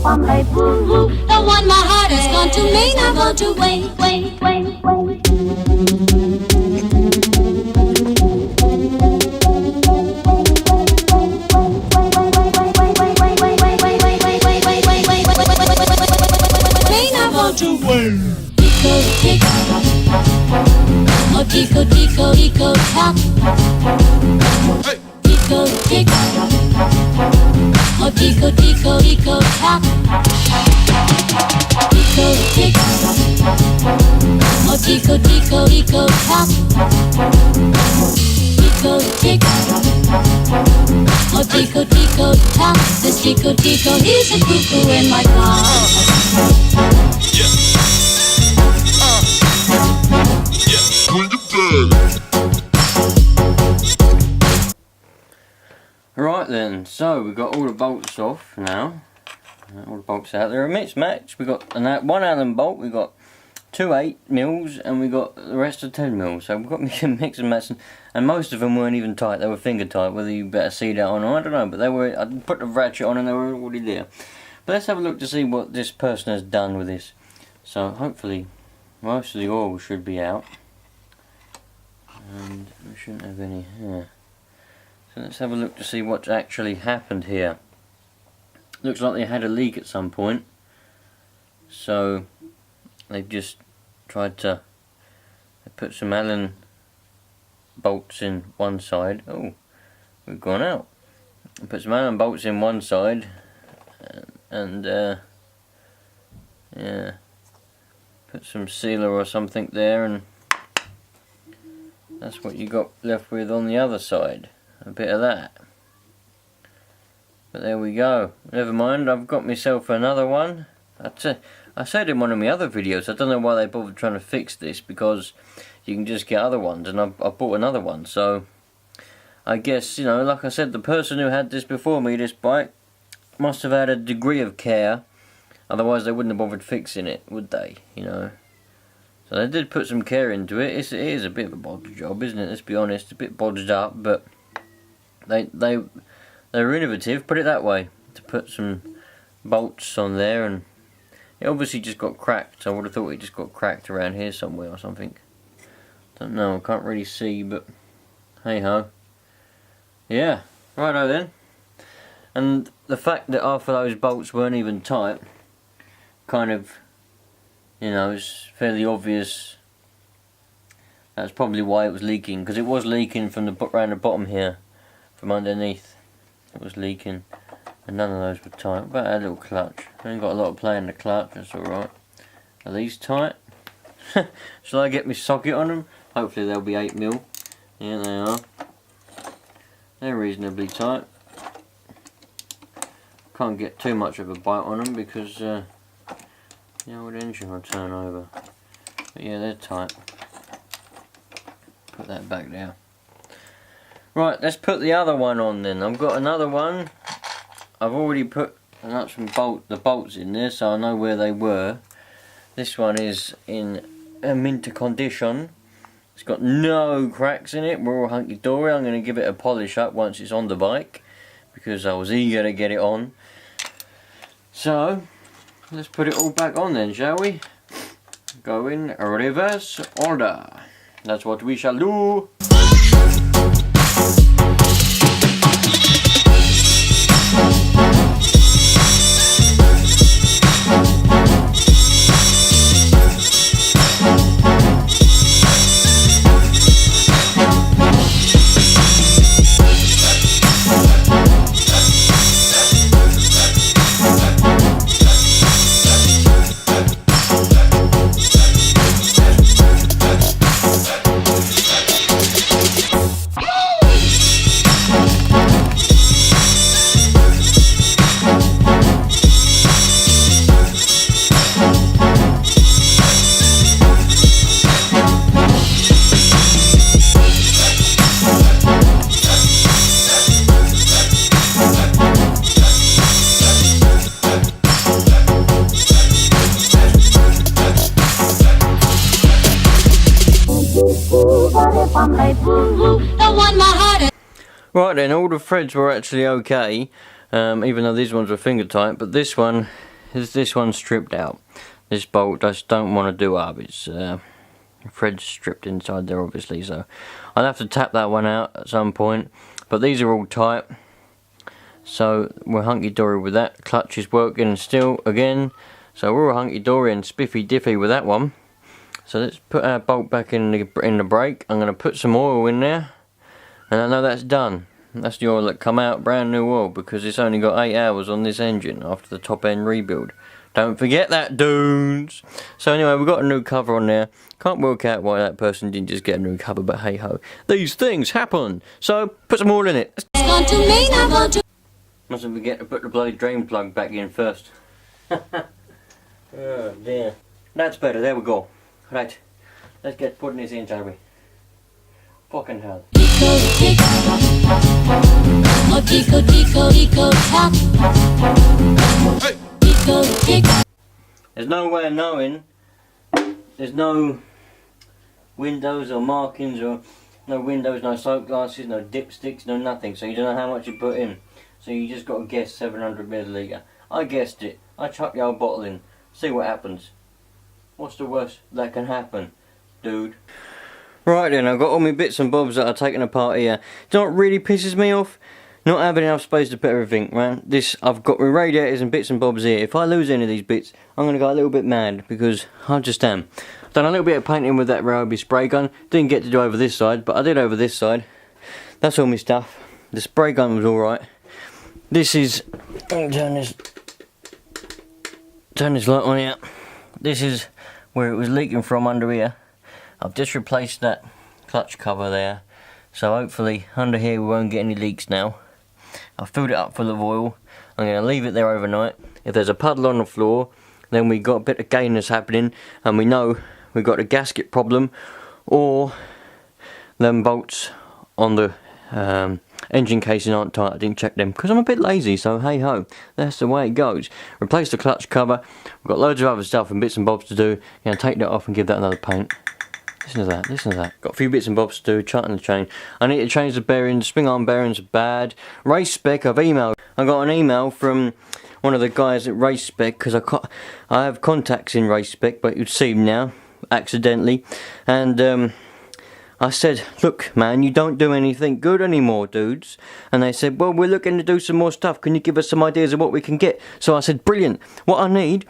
I'm like, woo-hoo, the one my heart has gone to me, now want to wait. Tico, tico, tico, tock. Tico, tick. Oh, tico, tico, tico, tock. Tico, tick. Oh, tico, tico, tico, tock. Tico, tick. Oh, tico, tico, tock. This tico, tico, he's a cuckoo in my car. Right then, so we've got all the bolts off now. All the bolts out. They're a mixed match. We've got one Allen bolt, we've got two 8mm, and we got the rest of 10mm. So we've got mix and match, and most of them weren't even tight. They were finger tight. Whether you better see that or not, I don't know. But they were. I put the ratchet on and they were already there. But let's have a look to see what this person has done with this. So hopefully, most of the oil should be out, and we shouldn't have any here. So let's have a look to see what's actually happened here. Looks like they had a leak at some point, so they've just tried to put some Allen bolts in one side. Oh, we've gone out. Put some Allen bolts in one side, and yeah, put some sealer or something there, and that's what you got left with on the other side. A bit of that. But there we go. Never mind, I've got myself another one. I said in one of my other videos, I don't know why they bothered trying to fix this, because you can just get other ones, and I bought another one. So I guess, you know, like I said, the person who had this before me, this bike, must have had a degree of care. Otherwise they wouldn't have bothered fixing it, would they? You know. So they did put some care into it. It is a bit of a bodged job, isn't it? Let's be honest, a bit bodged up, but they were innovative, put it that way, to put some bolts on there, and it obviously just got cracked. I would have thought it just got cracked around here somewhere or something. Don't know, I can't really see, but hey ho. Yeah, righto then. And the fact that half of those bolts weren't even tight, kind of, you know, is fairly obvious. That's probably why it was leaking, because it was leaking from around the bottom here, from underneath. It was leaking, and none of those were tight. But a little clutch. I ain't got a lot of play in the clutch. That's all right. Are these tight? Shall I get my socket on them? Hopefully they'll be 8mm. Yeah, they are. They're reasonably tight. Can't get too much of a bite on them because the old engine will turn over. But yeah, they're tight. Put that back down. Right, let's put the other one on then. I've got another one. I've already put the bolts in there, so I know where they were. This one is in a minter condition. It's got no cracks in it. We're all hunky-dory. I'm going to give it a polish up once it's on the bike, because I was eager to get it on. So, let's put it all back on then, shall we? Go in reverse order. That's what we shall do. Right then, all the threads were actually okay, even though these ones were finger tight, but this one's stripped out. This bolt I just don't want to do up. It's threads stripped inside there obviously, so I'll have to tap that one out at some point. But these are all tight, so we're hunky-dory with that. Clutch is working still again, so we're all hunky-dory and spiffy-diffy with that one. So let's put our bolt back in the brake. I'm going to put some oil in there, and I know that's done. That's the oil that come out, brand new oil, because it's only got 8 hours on this engine after the top end rebuild. Don't forget that, dudes. So anyway, we've got a new cover on there. Can't work out why that person didn't just get a new cover, but hey ho, these things happen. So put some oil in it. Mustn't forget to put the bloody drain plug back in first. Oh dear. That's better. There we go. Right, let's get putting this in, shall we? Fucking hell. There's no way of knowing. There's no windows or markings, or no windows, no soap glasses, no dipsticks, no nothing. So you don't know how much you put in. So you just got to guess 700 milliliter. I guessed it. I chuck the old bottle in. See what happens. What's the worst that can happen, dude? Right then, I've got all my bits and bobs that I've taken apart here. Do you know what really pisses me off? Not having enough space to put everything, man. I've got my radiators and bits and bobs here. If I lose any of these bits, I'm going to go a little bit mad, because I just am. Done a little bit of painting with that Ryobi spray gun. Didn't get to do over this side, but I did over this side. That's all my stuff. The spray gun was alright. This is... Let me turn this light on here. This is where it was leaking from under here. I've just replaced that clutch cover there, so hopefully under here we won't get any leaks now. I've filled it up full of oil. I'm going to leave it there overnight. If there's a puddle on the floor, then we've got a bit of gayness happening, and we know we've got a gasket problem, or them bolts on the engine casing aren't tight. I didn't check them because I'm a bit lazy, so hey ho, that's the way it goes. Replace the clutch cover. We've got loads of other stuff and bits and bobs to do. Going to take that off and give that another paint. Listen to that, listen to that. Got a few bits and bobs to do, charting the chain. I need to change the bearings, spring arm bearings are bad. Race spec, I've emailed. I got an email from one of the guys at Race Spec, because I have contacts in Race Spec, but you'd see them now, accidentally. And I said, look man, you don't do anything good anymore, dudes. And they said, well, we're looking to do some more stuff. Can you give us some ideas of what we can get? So I said, brilliant. What I need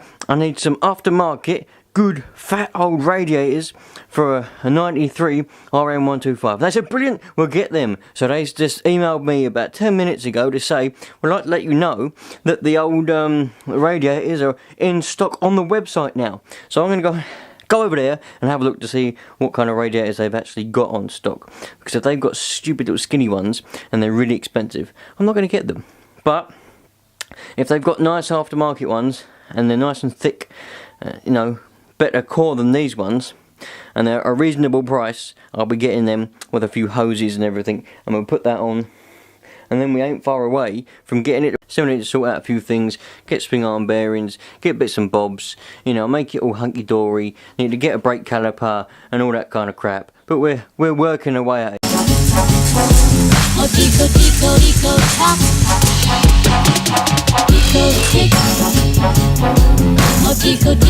some aftermarket good fat old radiators for a 93 RM125. They said, brilliant, we'll get them. So they just emailed me about 10 minutes ago to say, we'd like to let you know that the old radiators are in stock on the website now. So I'm going to go over there and have a look to see what kind of radiators they've actually got on stock. Because if they've got stupid little skinny ones and they're really expensive, I'm not going to get them. But if they've got nice aftermarket ones and they're nice and thick, you know, better core than these ones, and they're a reasonable price, I'll be getting them with a few hoses and everything, and we'll put that on, and then we ain't far away from getting it. Still need to sort out a few things, get spring arm bearings, get bits and bobs, you know, make it all hunky-dory, need to get a brake caliper and all that kind of crap, but we're working away at it. Eco,